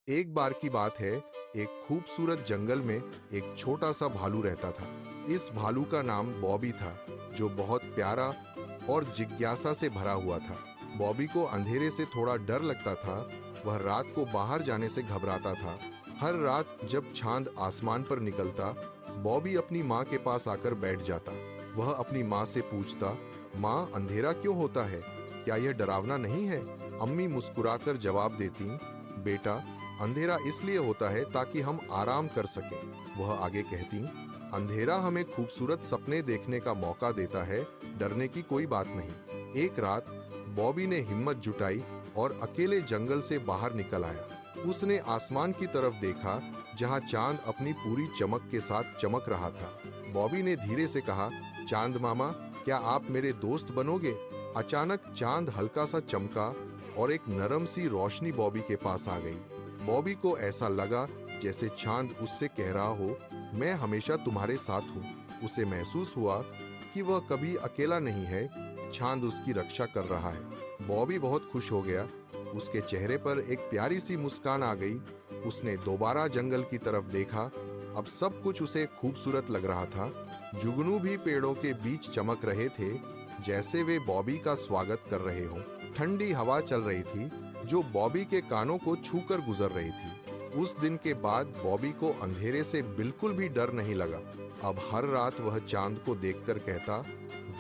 एक बार की बात है, एक खूबसूरत जंगल में एक छोटा सा भालू रहता था। इस भालू का नाम बॉबी था, जो बहुत प्यारा और जिज्ञासा से भरा हुआ था। बॉबी को अंधेरे से थोड़ा डर लगता था। वह रात को बाहर जाने से घबराता था। हर रात जब चांद आसमान पर निकलता, बॉबी अपनी माँ के पास आकर बैठ जाता। वह अपनी माँ से पूछता, माँ, अंधेरा क्यों होता है? क्या यह डरावना नहीं है? अम्मी मुस्कुराकर जवाब देती, बेटा, अंधेरा इसलिए होता है ताकि हम आराम कर सकें। वह आगे कहती, अंधेरा हमें खूबसूरत सपने देखने का मौका देता है, डरने की कोई बात नहीं। एक रात बॉबी ने हिम्मत जुटाई और अकेले जंगल से बाहर निकल आया। उसने आसमान की तरफ देखा, जहां चांद अपनी पूरी चमक के साथ चमक रहा था। बॉबी ने धीरे से कहा, चांद मामा, क्या आप मेरे दोस्त बनोगे? अचानक चांद हल्का सा चमका और एक नरम सी रोशनी बॉबी के पास आ गई। बॉबी को ऐसा लगा जैसे चांद उससे कह रहा हो, मैं हमेशा तुम्हारे साथ हूँ। उसे महसूस हुआ कि वह कभी अकेला नहीं है, चांद उसकी रक्षा कर रहा है। बॉबी बहुत खुश हो गया। उसके चेहरे पर एक प्यारी सी मुस्कान आ गई। उसने दोबारा जंगल की तरफ देखा। अब सब कुछ उसे खूबसूरत लग रहा था। जुगनू भी पेड़ों के बीच चमक रहे थे, जैसे वे बॉबी का स्वागत कर रहे हों। ठंडी हवा चल रही थी, जो बॉबी के कानों को छूकर गुजर रही थी। उस दिन के बाद बॉबी को अंधेरे से बिल्कुल भी डर नहीं लगा। अब हर रात वह चांद को देखकर कहता,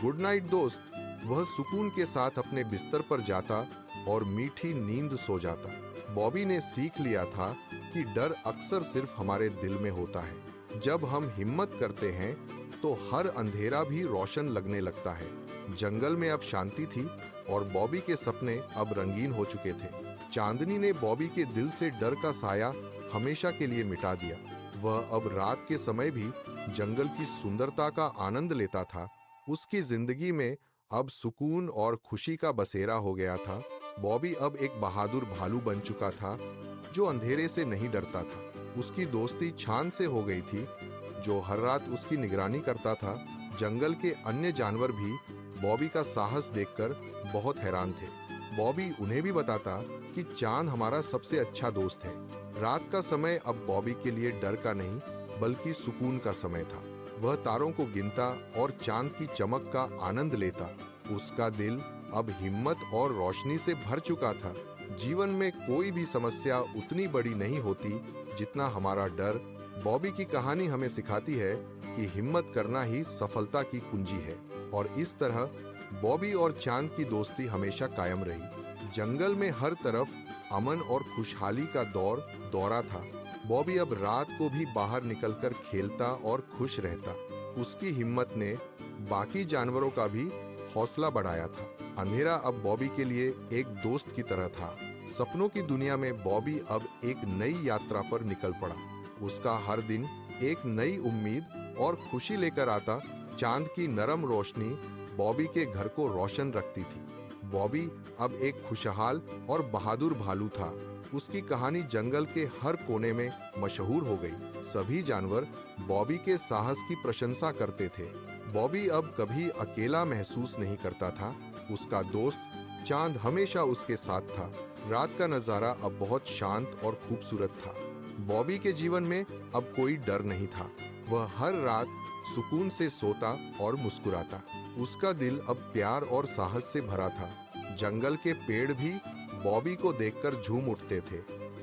गुड नाइट दोस्त। वह सुकून के साथ अपने बिस्तर पर जाता और मीठी नींद सो जाता। बॉबी ने सीख लिया था कि डर अक्सर सिर्फ हमारे दिल में होता है। जब हम हिम्मत करते हैं तो हर अंधेरा भी रोशन लगने लगता है। जंगल में अब शांति थी और बॉबी के सपने अब रंगीन हो चुके थे। चांदनी ने बॉबी के दिल से डर का साया हमेशा के लिए मिटा दिया। वह अब रात के समय भी जंगल की सुंदरता का आनंद लेता था। उसकी जिंदगी में अब सुकून और खुशी का बसेरा हो गया था। बॉबी अब एक बहादुर भालू बन चुका था, जो अंधेरे से नहीं डरता था। उसकी दोस्ती चांद से हो गई थी, जो हर रात उसकी निगरानी करता था। जंगल के अन्य जानवर भी बॉबी का साहस देखकर बहुत हैरान थे। बॉबी उन्हें भी बताता कि चांद हमारा सबसे अच्छा दोस्त है। रात का समय अब बॉबी के लिए डर का नहीं, बल्कि सुकून का समय था। वह तारों को गिनता और चांद की चमक का आनंद लेता। उसका दिल अब हिम्मत और रोशनी से भर चुका था। जीवन में कोई भी समस्या उतनी बड़ी नहीं होती जितना हमारा डर। बॉबी की कहानी हमें सिखाती है कि हिम्मत करना ही सफलता की कुंजी है। और इस तरह बॉबी और चांद की दोस्ती हमेशा कायम रही। जंगल में हर तरफ अमन और खुशहाली का दौरा था। बॉबी अब रात को भी बाहर निकलकर खेलता और खुश रहता। उसकी हिम्मत ने बाकी जानवरों का भी हौसला बढ़ाया था। अंधेरा अब बॉबी के लिए एक दोस्त की तरह था। सपनों की दुनिया में बॉबी अब एक नई यात्रा पर निकल पड़ा। उसका हर दिन एक नई उम्मीद और खुशी लेकर आता। चांद की नरम रोशनी बॉबी के घर को रोशन रखती थी। बॉबी अब एक खुशहाल और बहादुर भालू था। उसकी कहानी जंगल के हर कोने में मशहूर हो गई। सभी जानवर बॉबी के साहस की प्रशंसा करते थे। बॉबी अब कभी अकेला महसूस नहीं करता था। उसका दोस्त चांद हमेशा उसके साथ था। रात का नजारा अब बहुत शांत और खूबसूरत था। बॉबी के जीवन में अब कोई डर नहीं था। वह हर रात सुकून से सोता और मुस्कुराता। उसका दिल अब प्यार और साहस से भरा था। जंगल के पेड़ भी बॉबी को देखकर झूम उठते थे।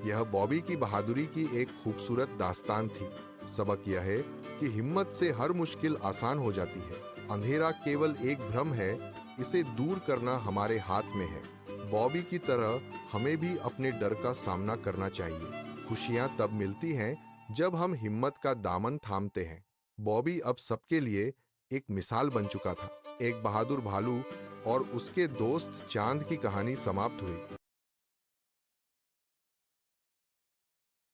यह बॉबी की बहादुरी की एक खूबसूरत दास्तान थी। सबक यह है कि हिम्मत से हर मुश्किल आसान हो जाती है। अंधेरा केवल एक भ्रम है, इसे दूर करना हमारे हाथ में है। बॉबी की तरह हमें भी अपने डर का सामना करना चाहिए। खुशियां तब मिलती हैं जब हम हिम्मत का दामन थामते हैं। बॉबी अब सबके लिए एक मिसाल बन चुका था। एक बहादुर भालू और उसके दोस्त चांद की कहानी समाप्त हुई।